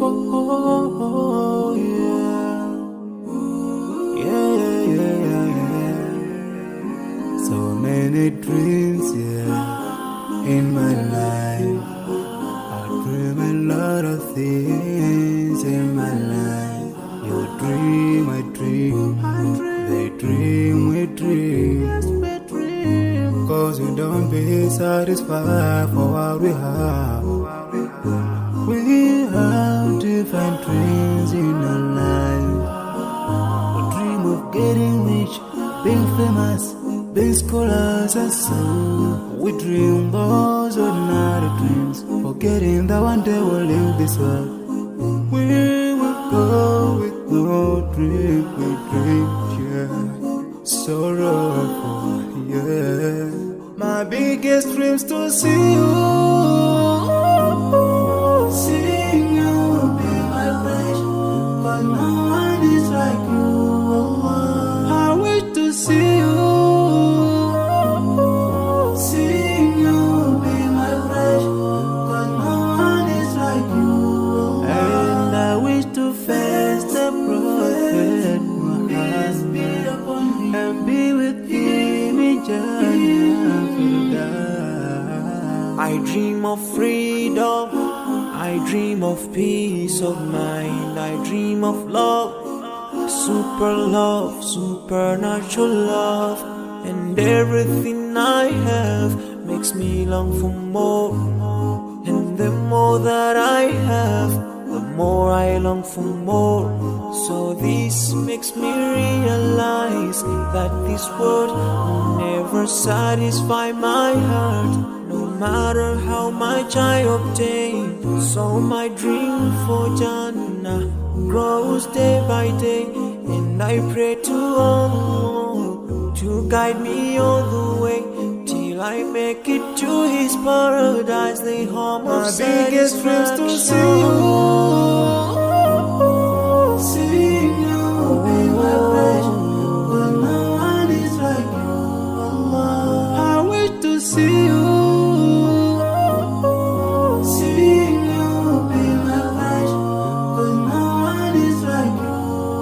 oh, yeah. Yeah, yeah, yeah, yeah. So many dreams, yeah, in my life. I dream a lot of things in my life. You dream, I dream. They dream, we dream. Cause we don't be satisfied for what we have. We have different dreams in our life. We dream of getting rich, being famous, being scholars and so. We dream those ordinary dreams, forgetting that one day we'll leave this world. We will go with no dream, we dream, yeah. Sorrowful, yeah. My biggest dreams to see you, seeing you be my wish. But no one is like you. I wish to see you, seeing you be my wish. But no one is like you. And I wish to face the prophet Muhammad and be with him in Jannah. I dream of freedom, I dream of peace of mind, I dream of love, supernatural love, and everything I have makes me long for more. And the more that I have, the more I long for more. So this makes me realize that this world will never satisfy my heart, no matter how much I obtain. So my dream for Jannah grows day by day, and I pray to Allah to guide me all the way till I make it to His paradise, the home of satisfaction. My biggest dreams to see you, seeing you be my wish. But no one is like you, Allah. I wish to see you, seeing you be my wish. But no one is like you,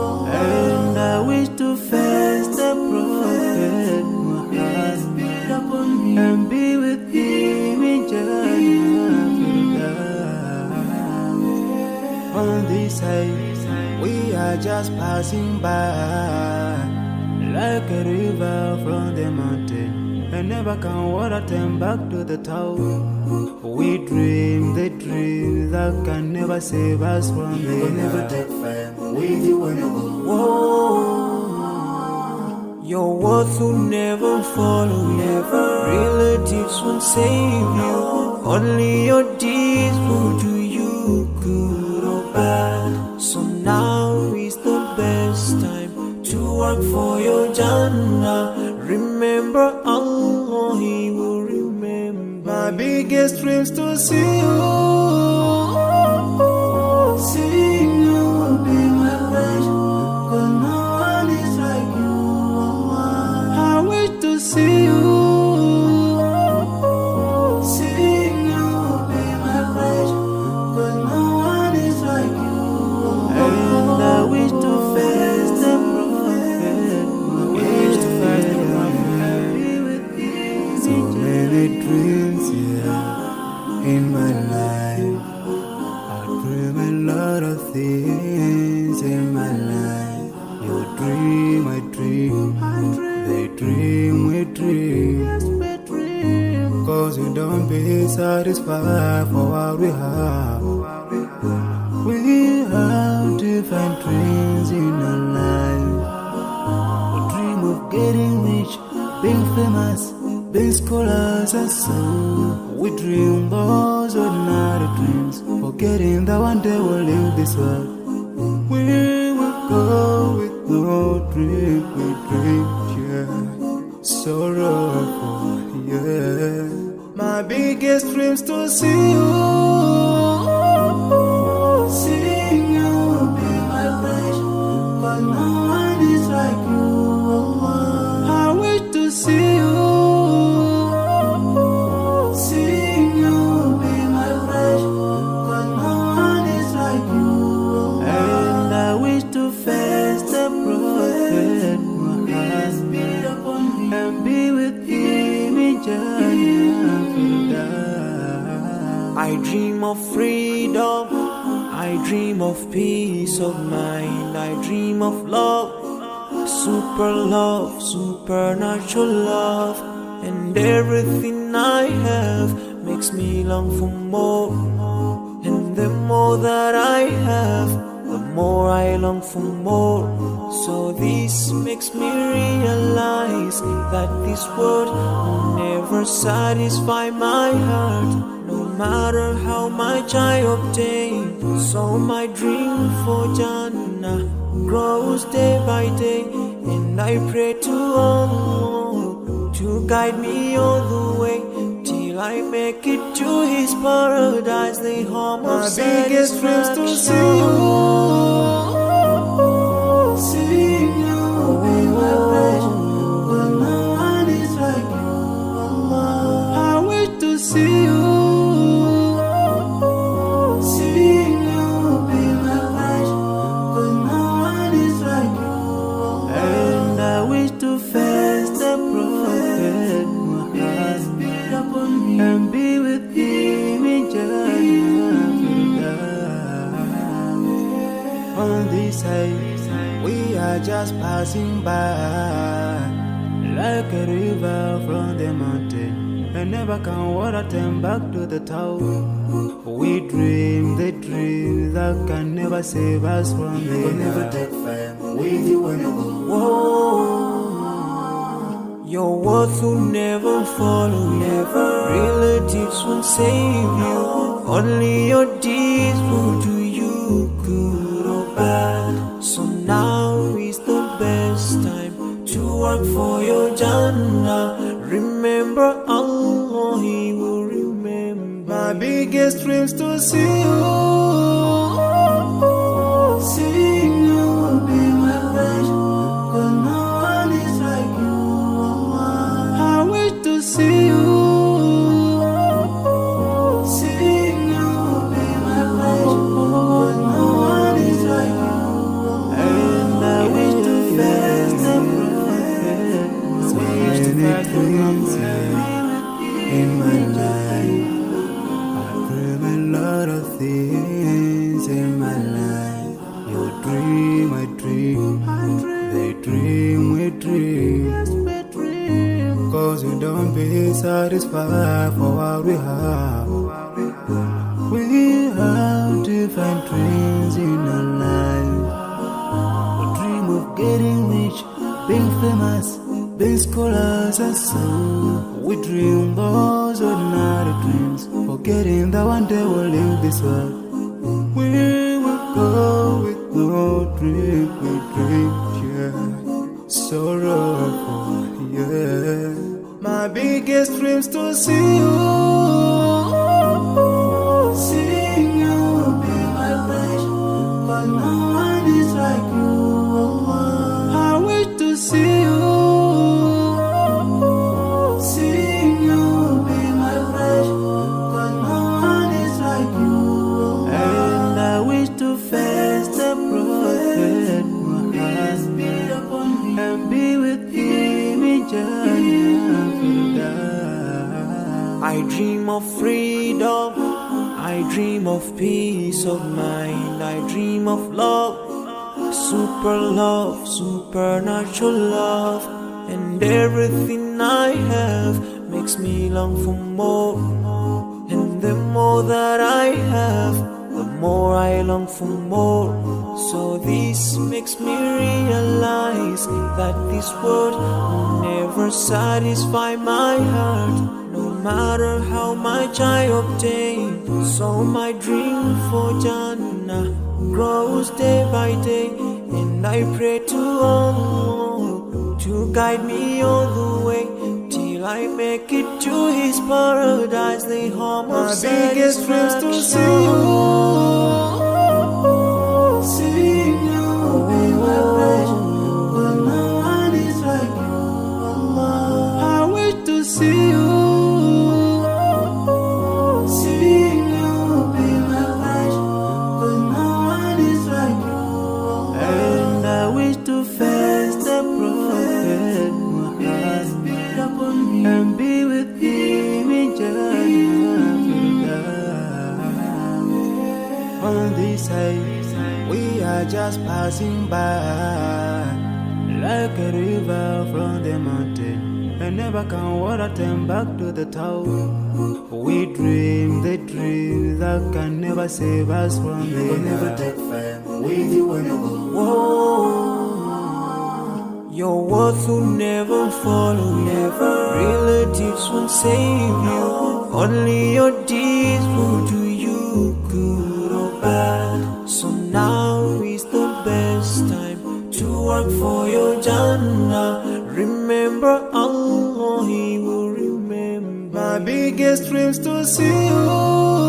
Allah. And I wish to face the prophet Muhammad and be with him in Jannah. On this side, we are just passing by, like a river from the mountain, and never can water turn back to the town. We dream the dream that can never save us from the We'll never take fire with you when you go. Whoa. Your words will never follow you, relatives won't save you, only your deeds will do you good or bad. So now is the best time to work for your Jannah. Remember Allah, He will remember. My biggest dreams to see you, seeing you be my wish. But no one is like you, Allah. I wish to see you, seeing you be my wish. But no one is like you, Allah. And I wish to face the prophet. I wish to face the prophet. Be with you. So many dreams, yeah, in my life. I dream a lot of things in my life. You dream, I dream. They dream, we dream. Cause we don't be satisfied for what we have. We have different dreams in our life. We dream of getting rich, being famous, being scholars and so. We dream those ordinary dreams, forgetting that one day we'll leave this world. We will go with no dream, we dream, yeah. Sorrowful, yeah. My biggest dreams to see you, seeing you be my wish. But no one is like you, Allah. I wish to see you, seeing you be my wish. But no one is like you. dream of freedom, I dream of peace of mind, I dream of love, supernatural love, and everything I have makes me long for more. And the more that I have, the more I long for more. So this makes me realize that this world will never satisfy my heart, no matter how much I obtain. So my dream for Jannah grows day by day, and I pray to Allah to guide me all the way till I make it to His paradise, the home of my biggest dreams to see you, seeing you be my pleasure, but no one is like you, Allah. I wish to see you, seeing you be my pleasure, but no one is like you, Allah. And I wish to face the Prophet Muhammad and be with him in Jannah. On this side, we are just passing by, like a river from the mountain, and never can water turn back to the town. We dream the dream that can never save us from the We'll never take fame with you when you go. Whoa. Your words will never follow you, relatives won't save you, only your deeds will do you good or bad. So now is the best time to work for your Jannah. Remember Allah, He will remember. my biggest dreams to see you, seeing you be my pleasure, but no one is like you, Allah. I wish to see you, seeing you be my pleasure, but no one is like you, Allah. And I wish to face the Prophet. So many things in my life, I dream a lot of things in my life. You dream, I dream, they dream, we dream. Cause we don't be satisfied for what we have. We have different dreams in our life. We dream of getting rich, being famous, being scholars and so. We dream those ordinary dreams, forgetting that one day we'll leave this world. We will go with no dream, we dream, yeah. Sorrowful, yeah. My biggest dreams to see you, seeing you be my pleasure, but no one is like you, Allah. I wish to see you, seeing you be my pleasure, but no one is like you, Allah. And I wish to face the Prophet Muhammad and be with him in Jannah. I dream of freedom, I dream of peace of mind, I dream of love, supernatural love, and everything I have makes me long for more. And the more that I have, the more I long for more. So this makes me realize that this world will never satisfy my heart, no matter how much I obtain. So my dream for Jannah grows day by day, and I pray to Allah to guide me all the way till I make it to His paradise, the home of my biggest dreams to see you, seeing you be my pleasure, but no one is like you, Allah. I wish to see you, seeing you be my pleasure, but no one is like you, Allah. And I wish to face the Prophet Muhammad and be with him in Jannah. on this side, we are just passing by, like a river from the mountain, and never can water turn back to the town. We dream the dream that can never save us from You will never the take fame with you when you go. Whoa. Your worth will never follow you. Relatives won't save you. Only your deeds will do you good or bad. So now is the best time to work for your Jannah. Remember Allah, He will remember. my biggest dreams to see you